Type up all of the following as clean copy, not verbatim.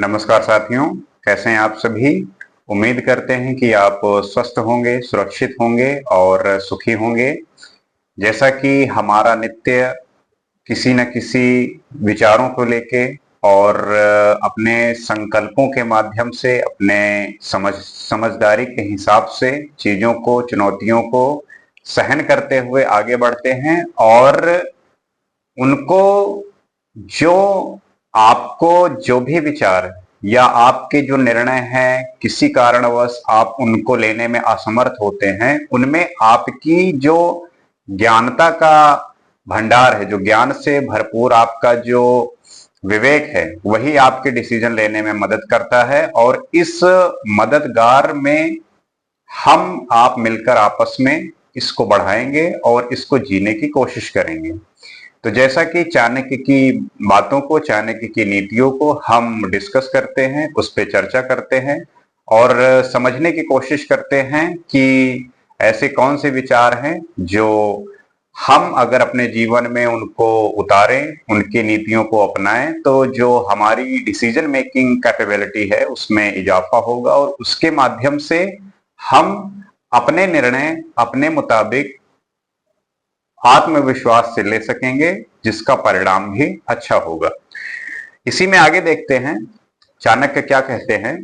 नमस्कार साथियों, कैसे हैं आप सभी। उम्मीद करते हैं कि आप स्वस्थ होंगे, सुरक्षित होंगे और सुखी होंगे। जैसा कि हमारा नित्य किसी न किसी विचारों को लेके और अपने संकल्पों के माध्यम से अपने समझदारी के हिसाब से चीजों को, चुनौतियों को सहन करते हुए आगे बढ़ते हैं और उनको जो आपको जो भी विचार या आपके जो निर्णय हैं किसी कारणवश आप उनको लेने में असमर्थ होते हैं, उनमें आपकी जो ज्ञानता का भंडार है, जो ज्ञान से भरपूर आपका जो विवेक है, वही आपके डिसीजन लेने में मदद करता है। और इस मददगार में हम आप मिलकर आपस में इसको बढ़ाएंगे और इसको जीने की कोशिश करेंगे। तो जैसा कि चाणक्य की बातों को, चाणक्य की नीतियों को हम डिस्कस करते हैं, उस पर चर्चा करते हैं और समझने की कोशिश करते हैं कि ऐसे कौन से विचार हैं जो हम अगर अपने जीवन में उनको उतारें, उनकी नीतियों को अपनाएं, तो जो हमारी डिसीजन मेकिंग कैपेबिलिटी है उसमें इजाफा होगा और उसके माध्यम से हम अपने निर्णय अपने मुताबिक आत्मविश्वास से ले सकेंगे, जिसका परिणाम भी अच्छा होगा। इसी में आगे देखते हैं चाणक्य क्या कहते हैं।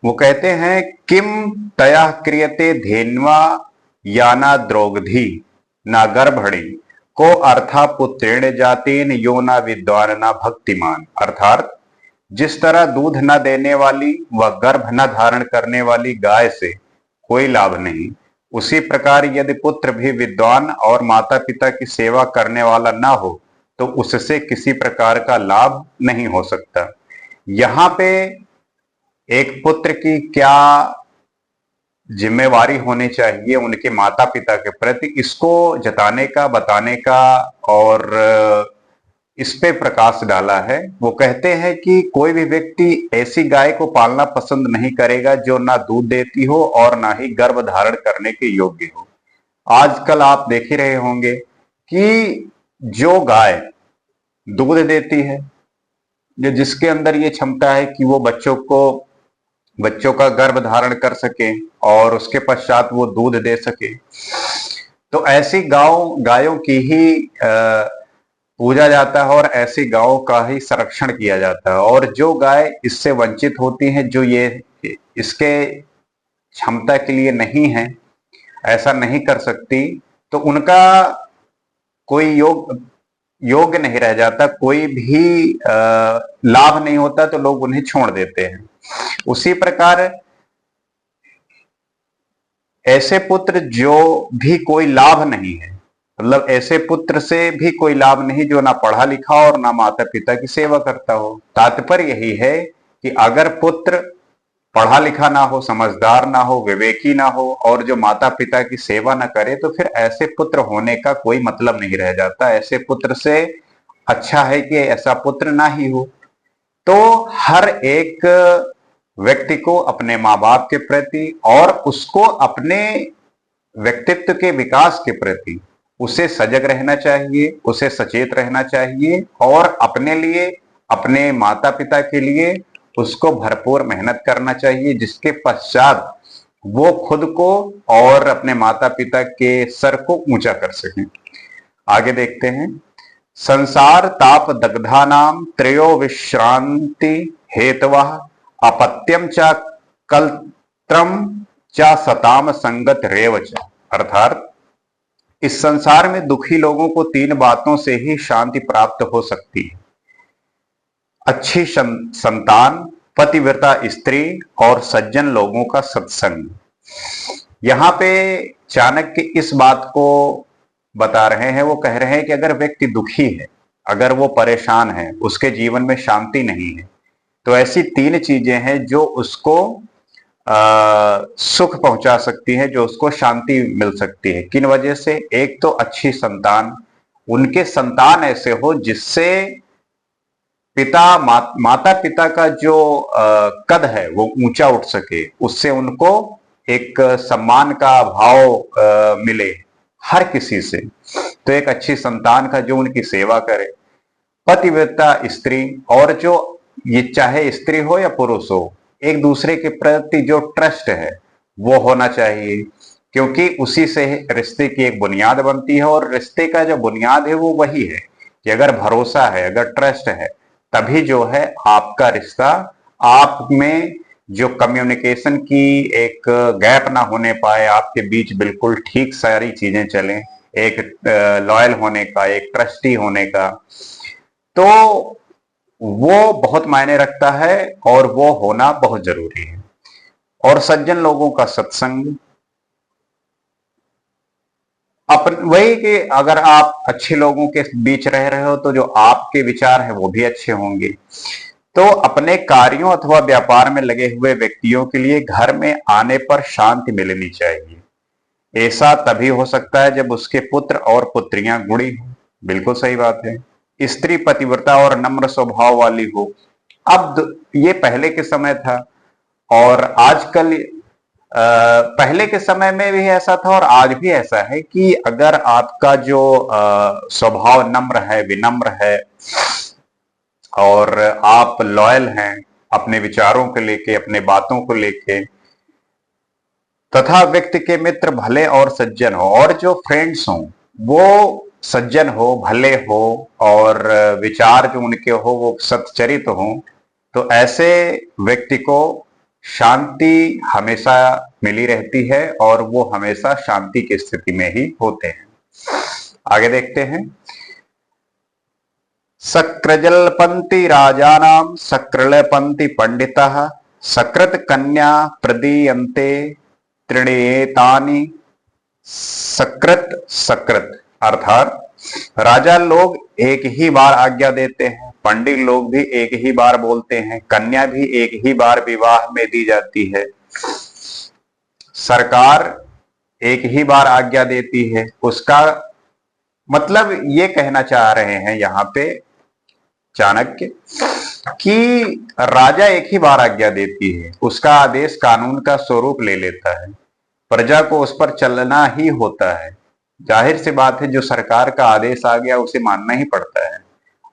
वो कहते हैं, किम तया क्रियते धेन्वा याना द्रौगधी ना गर्भणी को अर्था पुत्रेण जातेन यो ना विद्वान ना भक्तिमान। अर्थात जिस तरह दूध न देने वाली व गर्भ न धारण करने वाली गाय से कोई लाभ नहीं, उसी प्रकार यदि पुत्र भी विद्वान और माता पिता की सेवा करने वाला ना हो तो उससे किसी प्रकार का लाभ नहीं हो सकता। यहाँ पे एक पुत्र की क्या जिम्मेवारी होनी चाहिए उनके माता पिता के प्रति, इसको जताने का, बताने का और इस पे प्रकाश डाला है। वो कहते हैं कि कोई भी व्यक्ति ऐसी गाय को पालना पसंद नहीं करेगा जो ना दूध देती हो और ना ही गर्भ धारण करने के योग्य हो। आजकल आप देख ही रहे होंगे कि जो गाय दूध देती है, जो जिसके अंदर ये क्षमता है कि वो बच्चों का गर्भ धारण कर सके और उसके पश्चात वो दूध दे सके, तो ऐसी गायों की ही पूजा जाता है और ऐसी गायों का ही संरक्षण किया जाता है। और जो गाय इससे वंचित होती हैं, जो ये इसके क्षमता के लिए नहीं है, ऐसा नहीं कर सकती, तो उनका कोई योग्य नहीं रह जाता, कोई भी लाभ नहीं होता, तो लोग उन्हें छोड़ देते हैं। उसी प्रकार ऐसे पुत्र जो भी कोई लाभ नहीं है, मतलब ऐसे पुत्र से भी कोई लाभ नहीं जो ना पढ़ा लिखा और ना माता पिता की सेवा करता हो। तात्पर्य यही है कि अगर पुत्र पढ़ा लिखा ना हो, समझदार ना हो, विवेकी ना हो और जो माता पिता की सेवा ना करे, तो फिर ऐसे पुत्र होने का कोई मतलब नहीं रह जाता। ऐसे पुत्र से अच्छा है कि ऐसा पुत्र ना ही हो। तो हर एक व्यक्ति को अपने माँ बाप के प्रति और उसको अपने व्यक्तित्व के विकास के प्रति उसे सजग रहना चाहिए, उसे सचेत रहना चाहिए और अपने लिए, अपने माता पिता के लिए उसको भरपूर मेहनत करना चाहिए, जिसके पश्चात वो खुद को और अपने माता पिता के सर को ऊंचा कर सकें। आगे देखते हैं, संसार ताप दग्धा नाम त्रयो विश्रांति हेतवः अपत्यम च कलत्रम च सताम संगत रेव च। अर्थात इस संसार में दुखी लोगों को तीन बातों से ही शांति प्राप्त हो सकती है: अच्छी संतान, पतिव्रता स्त्री और सज्जन लोगों का सत्संग। यहाँ पे चाणक्य इस बात को बता रहे हैं। वो कह रहे हैं कि अगर व्यक्ति दुखी है, अगर वो परेशान है, उसके जीवन में शांति नहीं है, तो ऐसी तीन चीजें हैं जो उसको सुख पहुंचा सकती है, जो उसको शांति मिल सकती है। किन वजह से? एक तो अच्छी संतान, उनके संतान ऐसे हो जिससे माता पिता का जो कद है वो ऊंचा उठ सके, उससे उनको एक सम्मान का भाव मिले हर किसी से। तो एक अच्छी संतान का जो उनकी सेवा करे। पतिव्रता स्त्री, और जो ये चाहे स्त्री हो या पुरुष हो, एक दूसरे के प्रति जो ट्रस्ट है वो होना चाहिए, क्योंकि उसी से रिश्ते की एक बुनियाद बनती है। और रिश्ते का जो बुनियाद है वो वही है कि अगर भरोसा है, अगर ट्रस्ट है, तभी जो है आपका रिश्ता, आप में जो कम्युनिकेशन की एक गैप ना होने पाए, आपके बीच बिल्कुल ठीक सारी चीजें चलें, एक लॉयल होने का, एक ट्रस्टी होने का, तो वो बहुत मायने रखता है और वो होना बहुत जरूरी है। और सज्जन लोगों का सत्संग, अपन वही कि अगर आप अच्छे लोगों के बीच रह रहे हो तो जो आपके विचार है वो भी अच्छे होंगे। तो अपने कार्यों अथवा व्यापार में लगे हुए व्यक्तियों के लिए घर में आने पर शांति मिलनी चाहिए। ऐसा तभी हो सकता है जब उसके पुत्र और पुत्रियां गुणी हो। बिल्कुल सही बात है। स्त्री पतिव्रता और नम्र स्वभाव वाली हो। अब ये पहले के समय था और आजकल पहले के समय में भी ऐसा था और आज भी ऐसा है कि अगर आपका जो स्वभाव नम्र है, विनम्र है और आप लॉयल हैं अपने विचारों को लेके, अपने बातों को लेके, तथा व्यक्ति के मित्र भले और सज्जन हो और जो फ्रेंड्स हों वो सज्जन हो, भले हो और विचार जो उनके हो वो सच्चरित हो, तो ऐसे व्यक्ति को शांति हमेशा मिली रहती है और वो हमेशा शांति की स्थिति में ही होते हैं। आगे देखते हैं। सक्रजलपंथी राजानाम सक्रलपंथी पंडितः सकृत कन्या प्रदीयन्ते त्रिणेतानि सकृत सकृत। अर्थात राजा लोग एक ही बार आज्ञा देते हैं, पंडित लोग भी एक ही बार बोलते हैं, कन्या भी एक ही बार विवाह में दी जाती है, सरकार एक ही बार आज्ञा देती है। उसका मतलब ये कहना चाह रहे हैं यहाँ पे चाणक्य कि राजा एक ही बार आज्ञा देती है, उसका आदेश कानून का स्वरूप ले लेता है, प्रजा को उस पर चलना ही होता है। जाहिर सी बात है, जो सरकार का आदेश आ गया उसे मानना ही पड़ता है।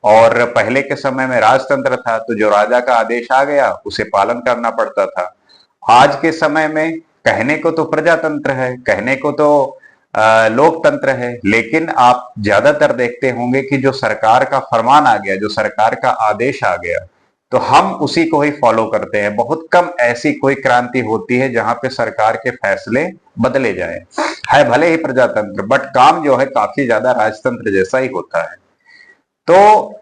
और पहले के समय में राजतंत्र था तो जो राजा का आदेश आ गया उसे पालन करना पड़ता था। आज के समय में कहने को तो प्रजातंत्र है, कहने को तो लोकतंत्र है, लेकिन आप ज्यादातर देखते होंगे कि जो सरकार का फरमान आ गया, जो सरकार का आदेश आ गया, तो हम उसी को ही फॉलो करते हैं। बहुत कम ऐसी कोई क्रांति होती है जहां पे सरकार के फैसले बदले जाए, है भले ही प्रजातंत्र, बट काम जो है काफी ज्यादा राजतंत्र जैसा ही होता है। तो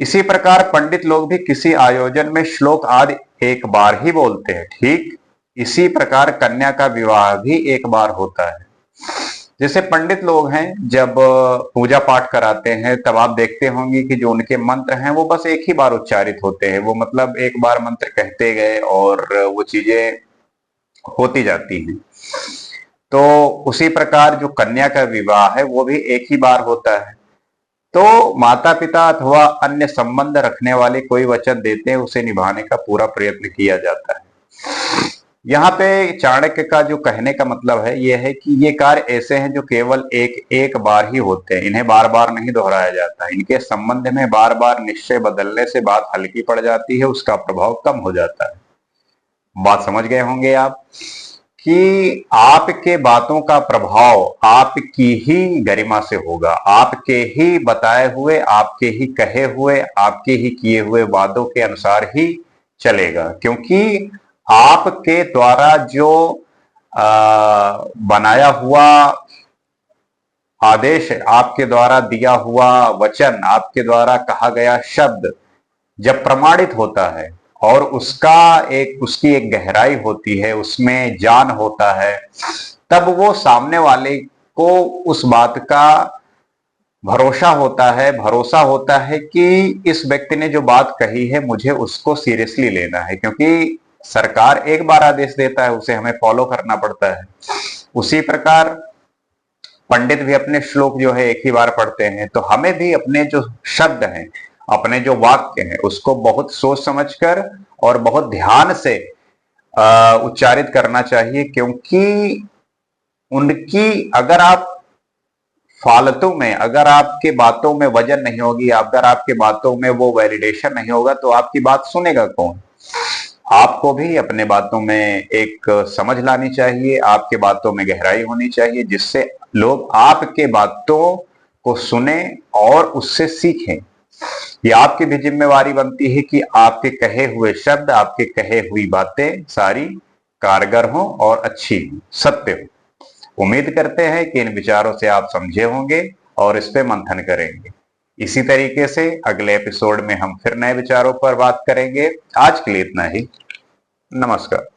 इसी प्रकार पंडित लोग भी किसी आयोजन में श्लोक आदि एक बार ही बोलते हैं। ठीक इसी प्रकार कन्या का विवाह भी एक बार होता है। जैसे पंडित लोग हैं जब पूजा पाठ कराते हैं तब आप देखते होंगे कि जो उनके मंत्र हैं वो बस एक ही बार उच्चारित होते हैं, वो मतलब एक बार मंत्र कहते गए और वो चीजें होती जाती हैं। तो उसी प्रकार जो कन्या का विवाह है वो भी एक ही बार होता है। तो माता पिता अथवा अन्य संबंध रखने वाले कोई वचन देते हैं उसे निभाने का पूरा प्रयत्न किया जाता है। यहाँ पे चाणक्य का जो कहने का मतलब है यह है कि ये कार्य ऐसे हैं जो केवल एक एक बार ही होते हैं, इन्हें बार बार नहीं दोहराया जाता। इनके संबंध में बार बार निश्चय बदलने से बात हल्की पड़ जाती है, उसका प्रभाव कम हो जाता है। बात समझ गए होंगे आप कि आपके बातों का प्रभाव आपकी ही गरिमा से होगा, आपके ही बताए हुए, आपके ही कहे हुए, आपके ही किए हुए वादों के अनुसार ही चलेगा, क्योंकि आपके द्वारा जो बनाया हुआ आदेश है, आपके द्वारा दिया हुआ वचन, आपके द्वारा कहा गया शब्द जब प्रमाणित होता है और उसकी एक गहराई होती है, उसमें जान होता है, तब वो सामने वाले को उस बात का भरोसा होता है कि इस व्यक्ति ने जो बात कही है मुझे उसको सीरियसली लेना है, क्योंकि सरकार एक बार आदेश देता है उसे हमें फॉलो करना पड़ता है। उसी प्रकार पंडित भी अपने श्लोक जो है एक ही बार पढ़ते हैं, तो हमें भी अपने जो शब्द हैं, अपने जो वाक्य हैं, उसको बहुत सोच समझकर और बहुत ध्यान से उच्चारित करना चाहिए, क्योंकि उनकी अगर आप फालतू में अगर आपके बातों में वजन नहीं होगी, अगर आपके बातों में वो वैलिडेशन नहीं होगा, तो आपकी बात सुनेगा कौन? आपको भी अपने बातों में एक समझ लानी चाहिए, आपके बातों में गहराई होनी चाहिए, जिससे लोग आपके बातों को सुने और उससे सीखें। ये आपकी भी जिम्मेवारी बनती है कि आपके कहे हुए शब्द, आपके कहे हुई बातें सारी कारगर हों और अच्छी हों, सत्य हो। उम्मीद करते हैं कि इन विचारों से आप समझे होंगे और इस पे मंथन करेंगे। इसी तरीके से अगले एपिसोड में हम फिर नए विचारों पर बात करेंगे। आज के लिए इतना ही। नमस्कार।